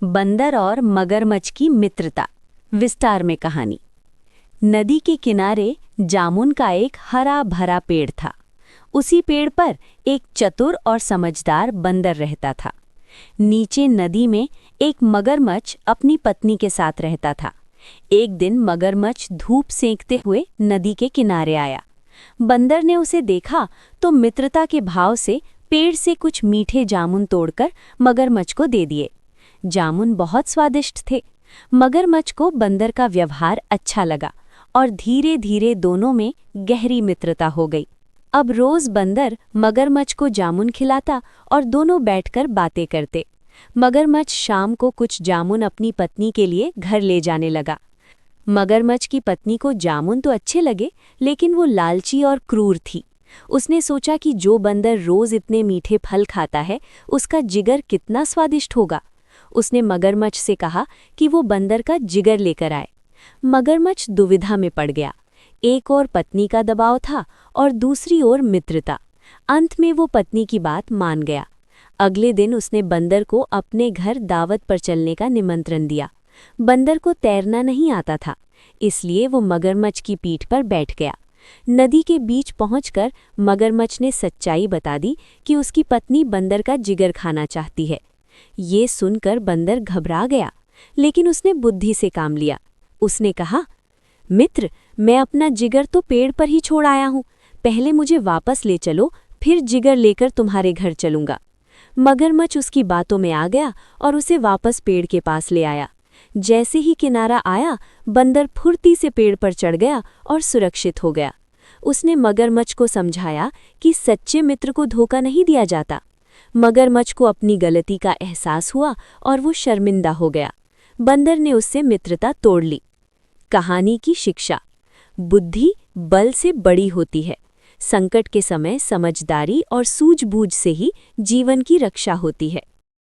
बंदर और मगरमच्छ की मित्रता। विस्तार में कहानी। नदी के किनारे जामुन का एक हरा भरा पेड़ था। उसी पेड़ पर एक चतुर और समझदार बंदर रहता था। नीचे नदी में एक मगरमच्छ अपनी पत्नी के साथ रहता था। एक दिन मगरमच्छ धूप सेंकते हुए नदी के किनारे आया। बंदर ने उसे देखा तो मित्रता के भाव से पेड़ से कुछ मीठे जामुन तोड़कर मगरमच्छ को दे दिए। जामुन बहुत स्वादिष्ट थे। मगरमच्छ को बंदर का व्यवहार अच्छा लगा और धीरे धीरे दोनों में गहरी मित्रता हो गई। अब रोज बंदर मगरमच्छ को जामुन खिलाता और दोनों बैठकर बातें करते। मगरमच्छ शाम को कुछ जामुन अपनी पत्नी के लिए घर ले जाने लगा। मगरमच्छ की पत्नी को जामुन तो अच्छे लगे, लेकिन वो लालची और क्रूर थी। उसने सोचा कि जो बंदर रोज इतने मीठे फल खाता है, उसका जिगर कितना स्वादिष्ट होगा। उसने मगरमच्छ से कहा कि वो बंदर का जिगर लेकर आए। मगरमच्छ दुविधा में पड़ गया। एक ओर पत्नी का दबाव था और दूसरी ओर मित्रता। अंत में वो पत्नी की बात मान गया। अगले दिन उसने बंदर को अपने घर दावत पर चलने का निमंत्रण दिया। बंदर को तैरना नहीं आता था, इसलिए वो मगरमच्छ की पीठ पर बैठ गया। नदी के बीच पहुंचकर मगरमच्छ ने सच्चाई बता दी कि उसकी पत्नी बंदर का जिगर खाना चाहती है। ये सुनकर बंदर घबरा गया, लेकिन उसने बुद्धि से काम लिया। उसने कहा, मित्र, मैं अपना जिगर तो पेड़ पर ही छोड़ आया हूँ। पहले मुझे वापस ले चलो, फिर जिगर लेकर तुम्हारे घर चलूंगा। मगरमच्छ उसकी बातों में आ गया और उसे वापस पेड़ के पास ले आया। जैसे ही किनारा आया, बंदर फुर्ती से पेड़ पर चढ़ गया और सुरक्षित हो गया। उसने मगरमच्छ को समझाया कि सच्चे मित्र को धोखा नहीं दिया जाता। मगरमच्छ को अपनी गलती का एहसास हुआ और वो शर्मिंदा हो गया। बंदर ने उससे मित्रता तोड़ ली। कहानी की शिक्षा। बुद्धि बल से बड़ी होती है। संकट के समय समझदारी और सूझबूझ से ही जीवन की रक्षा होती है।